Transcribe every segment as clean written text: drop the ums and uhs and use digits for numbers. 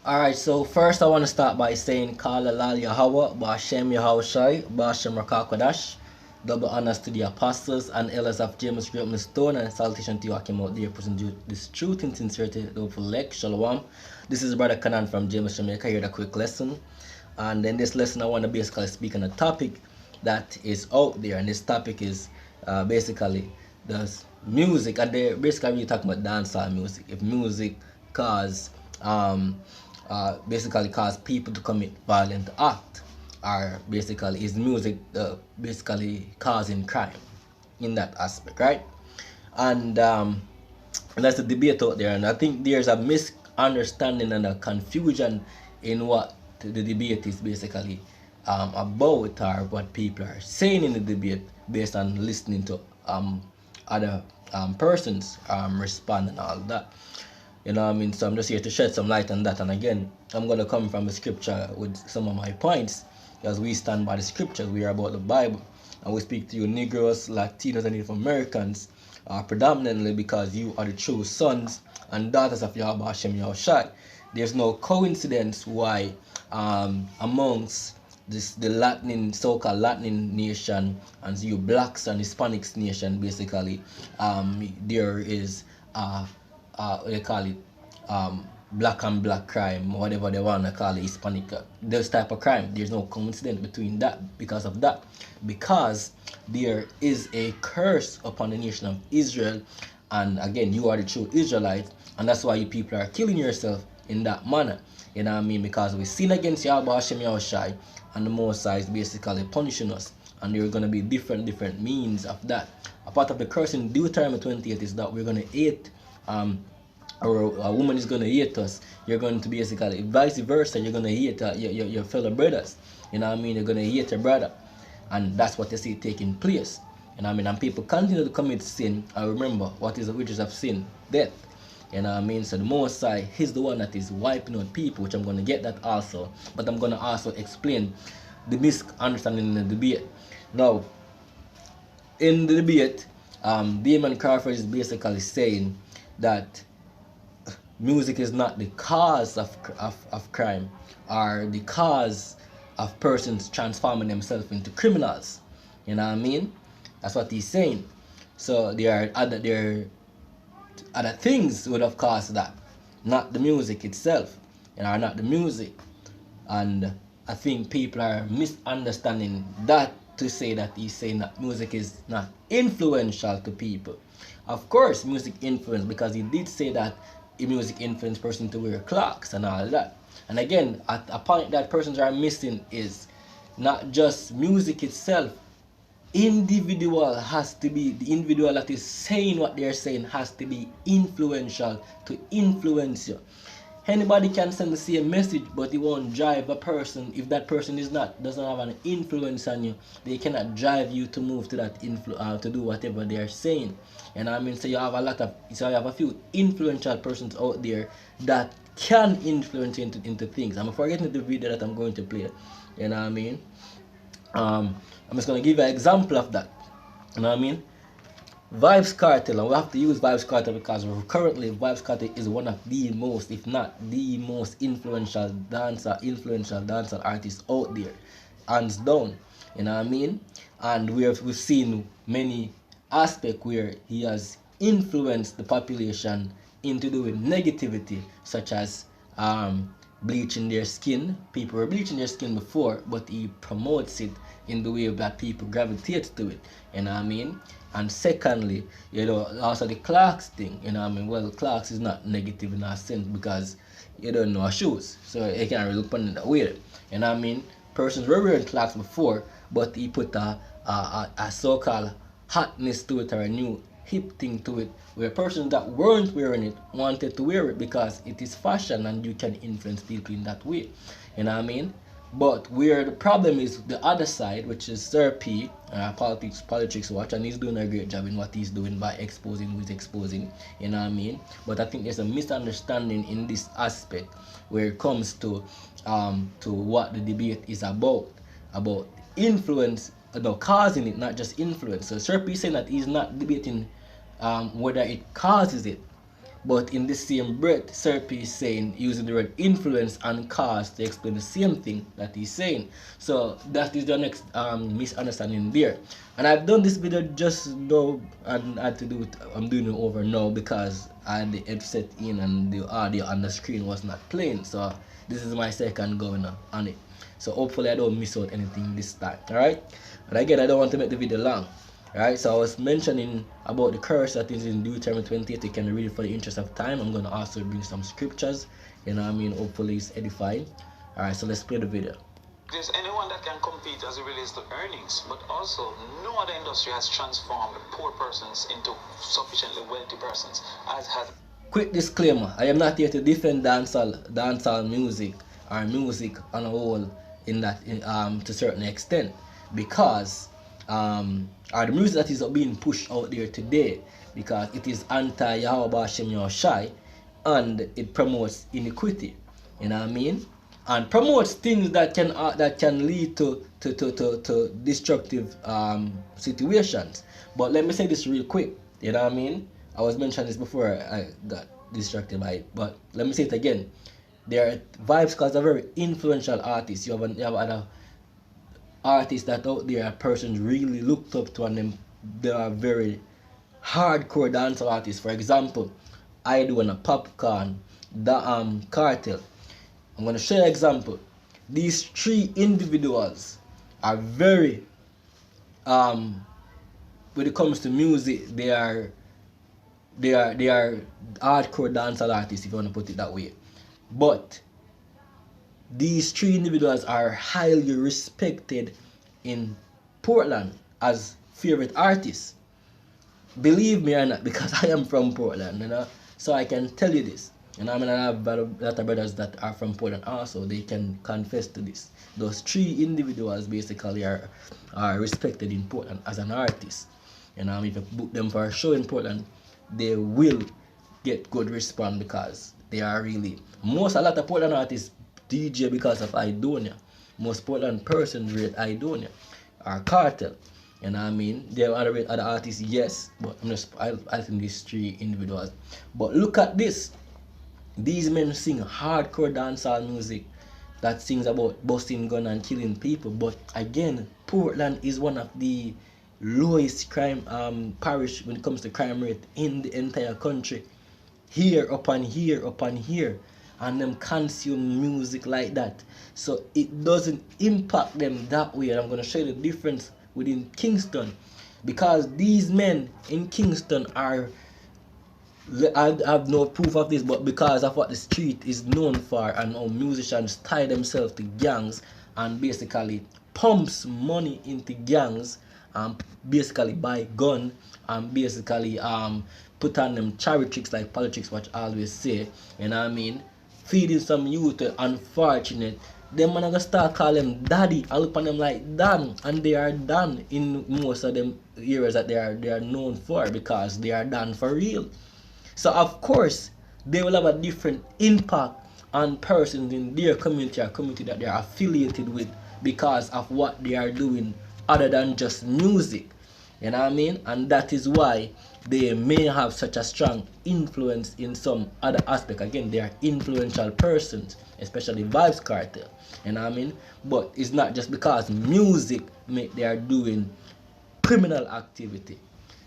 Alright, so first I want to start by saying Kala Lal Yahweh, Bashem Yahushai, Bashem Rakakwadash. Double honors to the apostles and elders of James Great Stone, and salutation to you who came out there present this truth in sincerity, for lek, shalom. This is Brother Kanan from James Jamaica. Here, a quick lesson. And in this lesson, I want to basically speak on a topic that is out there, and this topic is basically the music, and they basically really talking about dancehall music. If music cause basically cause people to commit violent act, or basically is music basically causing crime in that aspect, right? And that's a debate out there, and I think there's a misunderstanding and a confusion in what the debate is basically about, or what people are saying in the debate based on listening to other persons respond and all that. You know what I mean? So I'm just here to shed some light on that. And again, I'm going to come from the scripture with some of my points, because we stand by the scriptures. We are about the Bible. And we speak to you Negroes, Latinos, and Native Americans predominantly because you are the true sons and daughters of Yahweh Hashem Yahushai. There's no coincidence why amongst the Latin, so-called Latin nation, and you blacks and Hispanics nation, basically, there is what they call it, black and black crime, whatever they want to call it, Hispanic, those type of crime. There's no coincidence between that, because of that, because there is a curse upon the nation of Israel, and again, you are the true Israelites, and that's why you people are killing yourself in that manner. You know what I mean? Because we sin against Yahweh Hashem Yahushai, and the Most High is basically punishing us, and there are going to be different means of that. A part of the curse in Deuteronomy 28 is that we're going to hate or a woman is going to hate us. You're going to basically vice versa, you're going to hate your fellow brothers. You know what I mean? You're going to hate your brother, and that's what you see taking place. You know what I mean? And people continue to commit sin, and remember, what is the wages of sin? Death. You know what I mean? So the Most High, he's the one that is wiping out people, which I'm going to get that also, but I'm going to also explain the misunderstanding in the debate. Now, in the debate, Damion Crawford is basically saying that music is not the cause of crime, or the cause of persons transforming themselves into criminals. You know what I mean? That's what he's saying. So there are other things would have caused that, not the music itself, not the music. And I think people are misunderstanding that, to say that he's saying that music is not influential to people. Of course, music influence, because he did say that music influence person to wear clocks and all that. And again, a point that persons are missing is not just music itself. Individual has to be, the individual that is saying what they're saying has to be influential to influence you. Anybody can send the same message, but it won't drive a person. If that person doesn't have an influence on you, they cannot drive you to move to that to do whatever they are saying. And I mean, so you have a few influential persons out there that can influence you into things. I'm forgetting the video that I'm going to play. You know what I mean? I'm just gonna give you an example of that. You know what I mean? Vybz Kartel, and we have to use Vybz Kartel because currently Vybz Kartel is one of the most, if not the most influential dancer artists out there, hands down. You know what I mean? And we've seen many aspects where he has influenced the population into doing negativity, such as bleaching their skin. People were bleaching their skin before, but he promotes it in the way that people gravitate to it. You know what I mean? And secondly, also the Clarks thing. You know what I mean? Well, Clarks is not negative in a sense, because you don't know shoes, so you can't really put it that way. You know what I mean? Persons were wearing Clarks before, but he put a so-called hotness to it, or a new hip thing to it, where persons that weren't wearing it wanted to wear it because it is fashion and you can influence people in that way. You know what I mean? But where the problem is the other side, which is Sir P, politics watch, and he's doing a great job in what he's doing by exposing who he's exposing. You know what I mean? But I think there's a misunderstanding in this aspect where it comes to what the debate is about influence, causing it, not just influence. So Sir P saying that he's not debating whether it causes it. But in the same breath, Serpi is saying, using the word influence and cause to explain the same thing that he's saying. So that is the next misunderstanding there. And I've done this video just now, and I had to do it. I'm doing it over now because I had the headset in and the audio on the screen was not playing. So this is my second go on it. So hopefully I don't miss out anything this time. Alright? But again, I don't want to make the video long. Right, so I was mentioning about the curse that is in Deuteronomy 28. You can read it for the interest of time. I'm going to also bring some scriptures, you know what I mean, hopefully it's edifying. Alright, so let's play the video. There's anyone that can compete as it relates to earnings, but also no other industry has transformed poor persons into sufficiently wealthy persons as has. Quick disclaimer, I am not here to defend dancehall music or music on a whole in that to a certain extent, because or the music that is being pushed out there today, because it is anti-Yahweh Hashem Yahushai and it promotes iniquity, you know what I mean, and promotes things that can lead to destructive situations. But let me say this real quick, you know what I mean. I was mentioning this before I got distracted by it, but let me say it again. There are Vybz Kartel are very influential artists. You have other artists that out there are persons really looked up to, and they are very hardcore dancehall artists. For example, I do on a Popcorn, the Cartel. I'm gonna show you an example. These three individuals are very when it comes to music, they are hardcore dancehall artists, if you want to put it that way. But these three individuals are highly respected in Portland as favorite artists. Believe me or not, because I am from Portland, you know, so I can tell you this. And I mean, I have a lot of brothers that are from Portland also. They can confess to this. Those three individuals basically are respected in Portland as an artist. You know, if you book them for a show in Portland, they will get good response because they are really a lot of Portland artists DJ because of Idonia. Most Portland persons rate Idonia or Cartel. You know what I mean? There are other artists, yes, but I think these three individuals. But look at this. These men sing hardcore dancehall music that sings about busting gun and killing people. But again, Portland is one of the lowest crime parish when it comes to crime rate in the entire country. Here upon here upon here, and them consume music like that, so it doesn't impact them that way. And I'm going to show you the difference within Kingston, because these men in Kingston I have no proof of this, but because of what the street is known for, and how musicians tie themselves to gangs and basically pumps money into gangs and basically buy gun and basically put on them cherry tricks like politics, what I always say, you know what I mean, feeding some youth unfortunate, them man gonna start call them daddy and look on them like Dan, and they are done in most of them areas that they are known for, because they are done for real. So of course they will have a different impact on persons in their community or community that they are affiliated with because of what they are doing other than just music. You know what I mean? And that is why they may have such a strong influence in some other aspect. Again, they are influential persons, especially Vybz Kartel. You know what I mean? But it's not just because music they are doing criminal activity.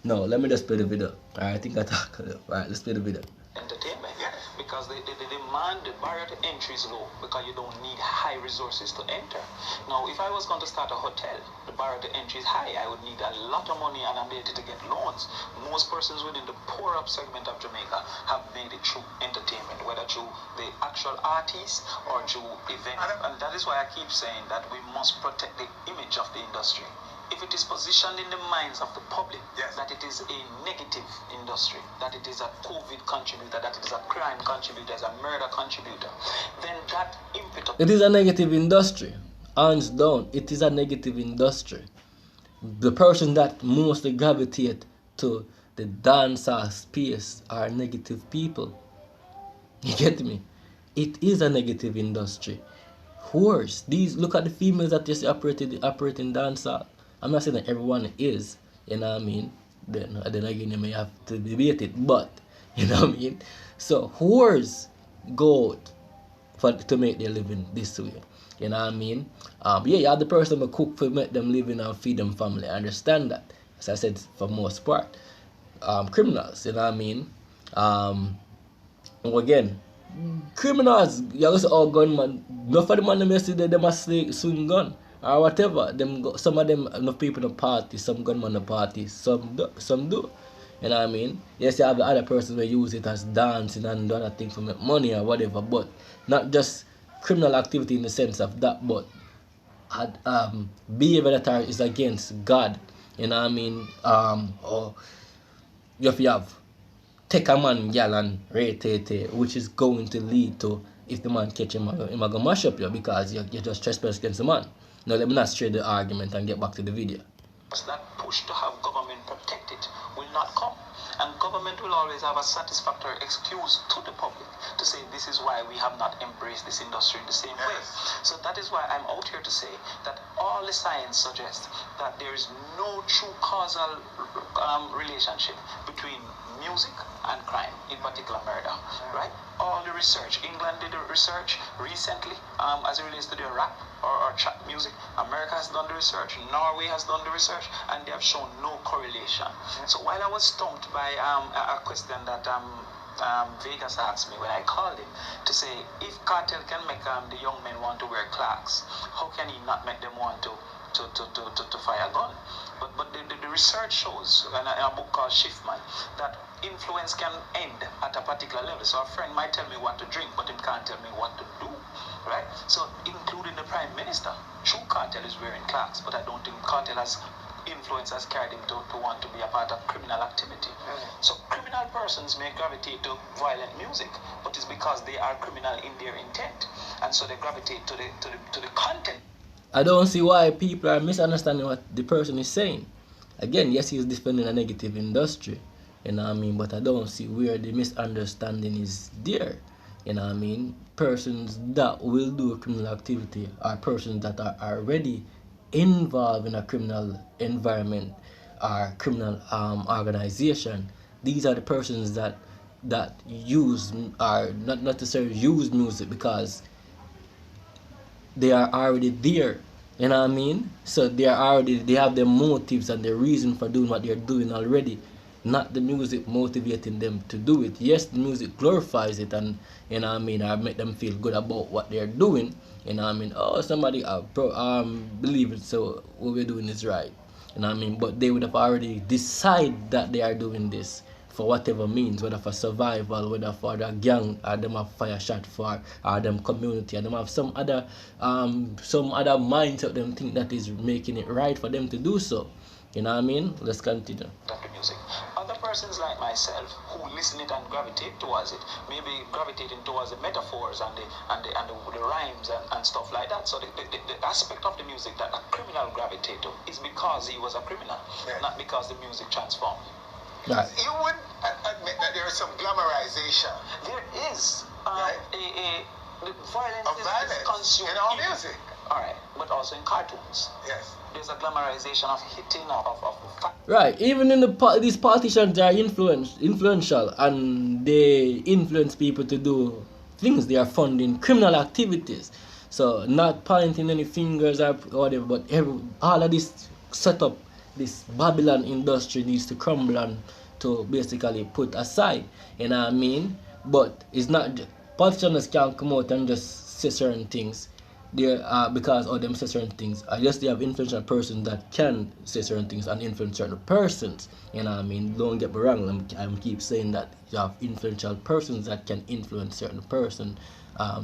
No, let me just play the video. Alright, I think I talk. Alright, let's play the video. Entertainment, because the demand, the barrier to entry is low, because you don't need high resources to enter. Now, if I was going to start a hotel, the barrier to entry is high. I would need a lot of money and ability to get loans. Most persons within the poor up segment of Jamaica have made it through entertainment, whether through the actual artists or through events. And that is why I keep saying that we must protect the image of the industry. If it is positioned in the minds of the public that it is a negative industry, that it is a COVID contributor, that it is a crime contributor, a murder contributor, then that impetus... It is a negative industry. Hands down, it is a negative industry. The person that mostly gravitate to the dancer space are negative people. You get me? It is a negative industry. Worse, look at the females that just operate in dancer. I'm not saying that everyone is, you know what I mean? Then again, you may have to debate it, but You know what I mean? So whores go out to make their living this way. You know what I mean? Yeah, you have the person who cook for make them living and feed them family. I understand that. As I said, for most part. Criminals, you know what I mean? Again, criminals, you also all gunmen. Enough of the man them yesterday, them a swing gun or whatever. Some of them, enough people in the party, some gunmen in the party, some do. You know what I mean? Yes, you have the other person who use it as dancing and other things to make money or whatever, but not just criminal activity in the sense of that, but behavior that is against God. You know what I mean? Or if you have take a man, gal, and rate it, which is going to lead to, if the man catch him, he's going to mash up you because you just trespass against the man. Now, let me not stray the argument and get back to the video. That push to have government protect it will not come. And government will always have a satisfactory excuse to the public to say this is why we have not embraced this industry in the same way. So that is why I'm out here to say that all the science suggests that there is no true causal relationship between music and crime, in particular murder, right? All the research, England did the research recently as it relates to their rap or trap music. America has done the research, Norway has done the research, and they have shown no correlation. So while I was stumped by a question that Vegas asked me when I called him to say, if cartel can make the young men want to wear Clarks, how can he not make them want to fire a gun? But the research shows, in a book called Shiftman, that influence can end at a particular level. So a friend might tell me what to drink, but he can't tell me what to do, right? So including the Prime Minister, true cartel is wearing Clarks, but I don't think cartel has influence has carried him to want to be a part of criminal activity. So criminal persons may gravitate to violent music, but it's because they are criminal in their intent, and so they gravitate to the content. I don't see why people are misunderstanding what the person is saying. Again, yes, he's defending a negative industry, you know what I mean, but I don't see where the misunderstanding is there. You know what I mean? Persons that will do a criminal activity are persons that are already involved in a criminal environment or criminal organization. These are the persons that use or not necessarily use music because they are already there. You know what I mean? So they have their motives and their reason for doing what they're doing already. Not the music motivating them to do it. Yes, the music glorifies it and, you know what I mean, I make them feel good about what they're doing. You know what I mean? Oh, somebody believe it, so what we're doing is right. You know what I mean? But they would have already decided that they are doing this for whatever means, whether for survival, whether for the gang, or them have fire shot for, or them community, and them have some other mindset them think that is making it right for them to do so. You know what I mean? Let's continue. The music. Other persons like myself who listen it and gravitate towards it, maybe gravitating towards the metaphors and the rhymes and stuff like that. So the aspect of the music that a criminal gravitates to is because he was a criminal, not because the music transformed. Right. You would admit that there is some glamorization. There is Right. the violence Of violence is consumed in all music. All right, but also in cartoons. Yes. There's a glamorization of hitting of Right, even in these politicians are influential and they influence people to do things. They are funding criminal activities. So not pointing any fingers or whatever, but all of this setup, this Babylon industry needs to crumble and to basically put aside. You know what I mean? But it's not politicians can't come out and just say certain things. Because of them say certain things. Yes, they have influential persons that can say certain things and influence certain persons. You know what I mean? Don't get me wrong. I keep saying that you have influential persons that can influence certain person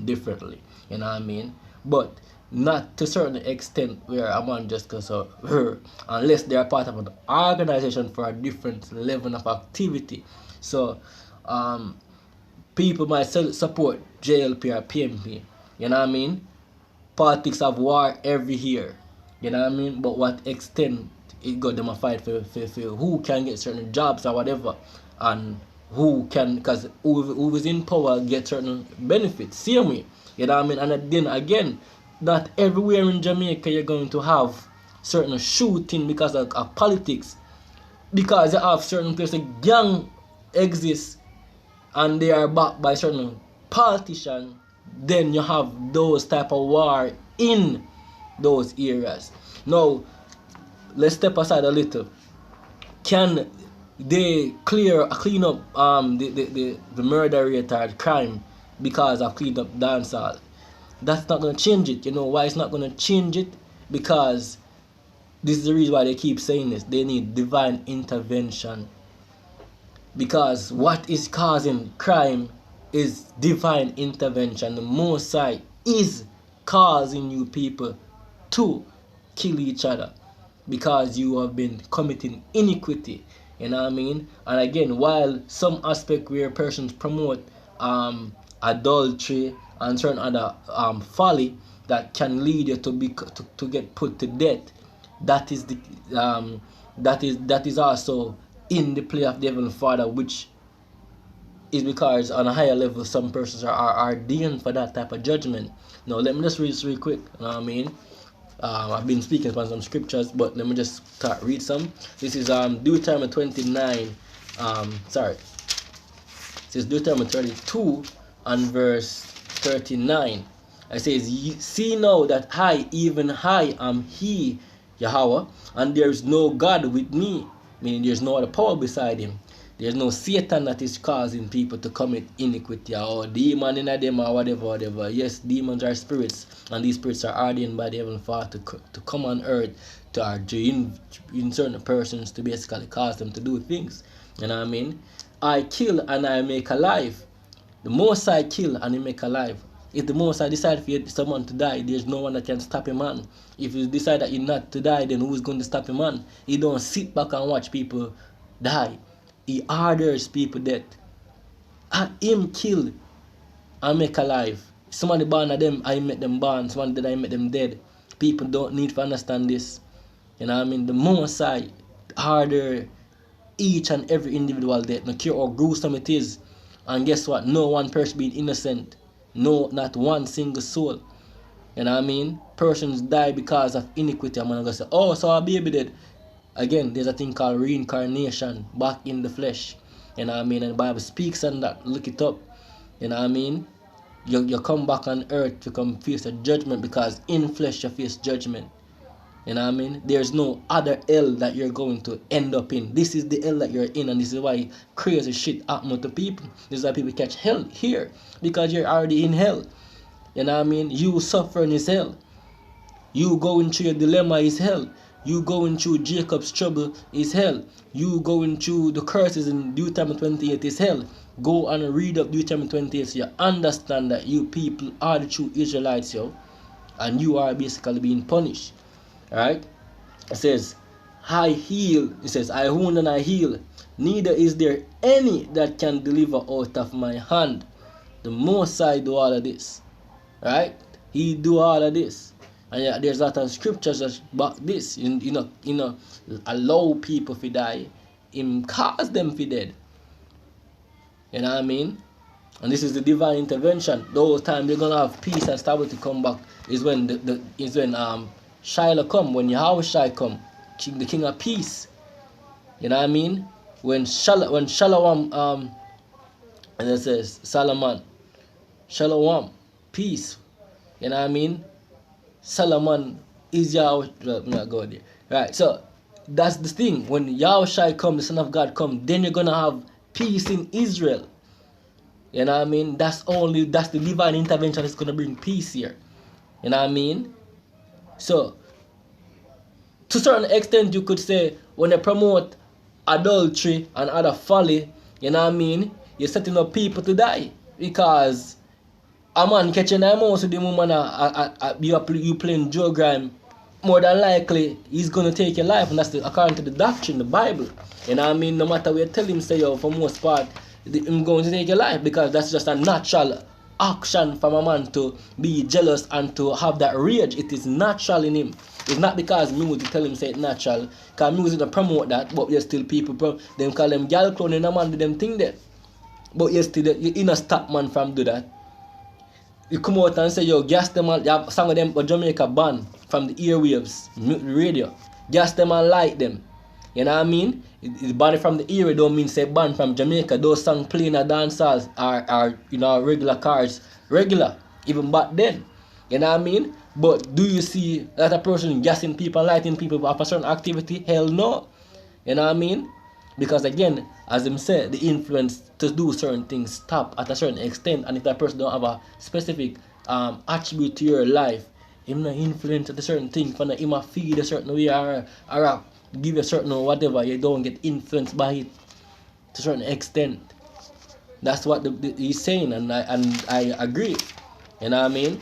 differently. You know what I mean? But not to a certain extent where a man just goes of her, unless they are part of an organization for a different level of activity. So people might support JLP or PMP. You know what I mean? Politics have war every year, you know what I mean? But what extent it got them a fight for who can get certain jobs or whatever, and who can, because who is in power get certain benefits. See me, you know what I mean? And then again, not everywhere in Jamaica you're going to have certain shooting because of politics, because you have certain places gang exists and they are backed by certain politicians, then you have those type of war in those areas. Now, let's step aside a little. Can they clean up the murder rate or the crime because of clean up dancehall? That's not going to change it. You know why it's not going to change it? Because this is the reason why they keep saying this. They need divine intervention. Because what is causing crime is divine intervention. The Most High is causing you people to kill each other because you have been committing iniquity. You know what I mean? And again, while some aspect where persons promote adultery and certain other folly that can lead you to get put to death, that is that is also in the play of the Heavenly Father, which is because on a higher level some persons are ordained for that type of judgment. Now let me just read this real quick. You know what I mean? I've been speaking about some scriptures, but let me just read some. This is Deuteronomy 29. Sorry. This is Deuteronomy 32 and verse 39. It says, "See now that I, even I, am He, Yahweh, and there is no God with me," meaning there's no other power beside Him. There's no Satan that is causing people to commit iniquity or demon in them or whatever. Yes, demons are spirits, and these spirits are ordained by the Heavenly Father to come on earth to in certain persons to basically cause them to do things. You know what I mean? I kill and I make alive. The Most High kill and He make alive. If the Most High decide for someone to die, there's no one that can stop him, man. If you decide that you're not to die, then who's going to stop him, man? He don't sit back and watch people die. He orders people death. And Him kill and make alive. Somebody born of them, I make them born. Somebody dead, I make them dead. People don't need to understand this. You know what I mean? The Most High order each and every individual death. No care how gruesome it is. And guess what? No one person being innocent. No, not one single soul. You know what I mean? Persons die because of iniquity. I'm going to say, oh, so a baby dead. Again, there's a thing called reincarnation, back in the flesh. You know what I mean? And the Bible speaks on that. Look it up. You know what I mean? You come back on earth to come face a judgment, because in flesh you face judgment. You know what I mean? There's no other hell that you're going to end up in. This is the hell that you're in, and this is why crazy shit happens to people. This is why people catch hell here, because you're already in hell. You know what I mean? You suffering is hell. You going through your dilemma is hell. You going through Jacob's trouble is hell. You going through the curses in Deuteronomy 28 is hell. Go and read up Deuteronomy 28 so you understand that you people are the true Israelites, yo. And you are basically being punished. Alright? It says, I heal. It says, I wound and I heal. Neither is there any that can deliver out of my hand. The Most High do all of this. Right? He do all of this. And yeah, there's a lot of scriptures that back this. You know, allow people to die. Him cause them to dead. You know what I mean? And this is the divine intervention. Those times they're gonna have peace and stability come back is when Shiloh come, when Yahweh Shai come, the King of Peace. You know what I mean? When Shalom and it says Solomon, Shalom, peace. You know what I mean? Solomon is Yahweh. I'm not going there. Right, so that's the thing. When Yahweh Shai come, the Son of God come, then you're gonna have peace in Israel. You know what I mean? That's the divine intervention that's gonna bring peace here. You know what I mean? So, to a certain extent, you could say when they promote adultery and other folly, you know what I mean? You're setting up people to die, because a man catching a mouse with the woman you playing drug crime, more than likely he's gonna take your life, and that's according to the doctrine, the Bible. You know what I mean? No matter what you tell him, say, yo, for most part, I'm going to take your life, because that's just a natural action from a man to be jealous and to have that rage. It is natural in him. It's not because music tell him say it's natural, because music don't promote that, but you still people them call them gal clone and a man do them thing there. But you still you not stop man from do that. You come out and say, yo, gas them and you have some of them but Jamaica ban from the airwaves, radio. Gas them and light them. You know what I mean? It's body from the area don't mean say band from Jamaica. Those songs playing at dance halls are regular cars, regular, even back then. You know what I mean? But do you see that a person gassing people, lighting people up a certain activity? Hell no. You know what I mean? Because again, as him said, the influence to do certain things stop at a certain extent, and if that person don't have a specific attribute to your life, him not influence at a certain thing, for him a feed a certain way or give you a certain whatever, you don't get influenced by it to a certain extent. That's what he's saying, and I agree. You know what I mean?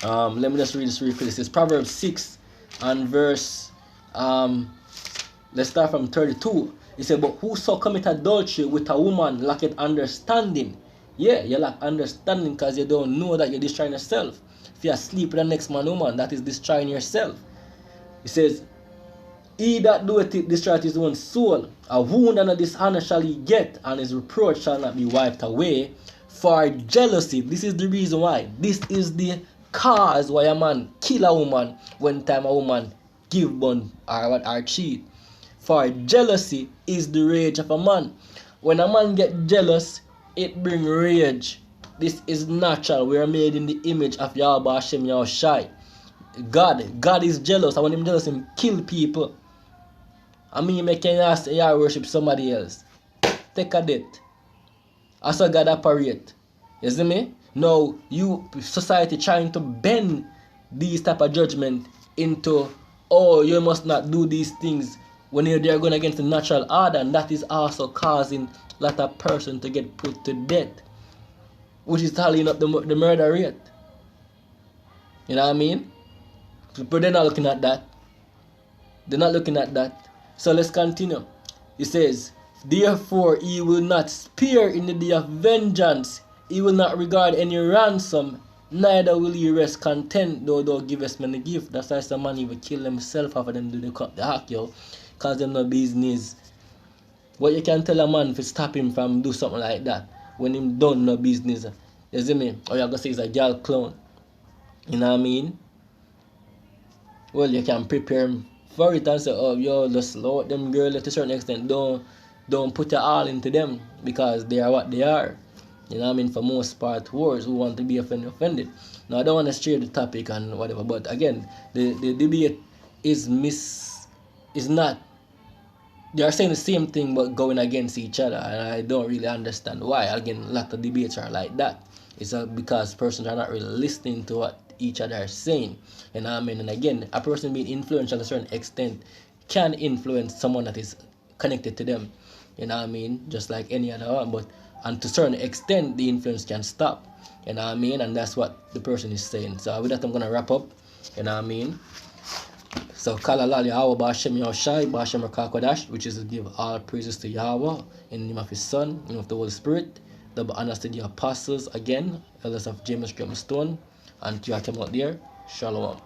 Let me just read this real quick. This is Proverbs 6 and verse let's start from 32. It said, but whoso commit adultery with a woman lacketh understanding. Yeah, you lack understanding because you don't know that you're destroying yourself. If you sleep with the next man woman, that is destroying yourself. It says, he that doeth it destroyeth his own soul. A wound and a dishonor shall he get, and his reproach shall not be wiped away. For jealousy, this is the reason why. This is the cause why a man kill a woman when time a woman give bun or cheat. For jealousy is the rage of a man. When a man get jealous, it bring rage. This is natural. We are made in the image of Yahweh Hashem Yahushai. God is jealous. And when him jealous, him kill people. I mean, make you ask you worship somebody else. Take a debt. That's how God operate. You see me? Now, you, society trying to bend these type of judgment into, oh, you must not do these things when they're going against the natural order, and that is also causing a lot of person to get put to death, which is tallying up the murder rate. You know what I mean? But they're not looking at that. They're not looking at that. So let's continue. It says, therefore he will not spare in the day of vengeance. He will not regard any ransom. Neither will he rest content, though thou givest many gift. That's why some man even kill himself after them do the hack, yo. Cause them no business. What you can tell a man to stop him from do something like that when him done no business. You see me? Or you gonna say he's a girl clown. You know what I mean? Well, you can prepare him for it and say, oh, yo, just slow them girl to a certain extent. Don't put your all into them because they are what they are. You know what I mean? For most part, wars who want to be offended. Now, I don't want to stray the topic and whatever, but again, the debate is not, they are saying the same thing but going against each other, and I don't really understand why. Again, a lot of debates are like that. It's because persons are not really listening to what each other are saying. You know what I mean? And again, a person being influential to a certain extent can influence someone that is connected to them. You know what I mean? Just like any other one, but and to a certain extent the influence can stop. You know what I mean? And that's what the person is saying. So with that, I'm gonna wrap up. You know what I mean? So Kalalal Yahweh Ba'Shem Yahushai Ba'Shem Rakakwadash, which is to give all praises to Yahweh in the name of his Son, in the name of the Holy Spirit. Double honors to the apostles again, elders of James Stone, and to you out there. Shalom.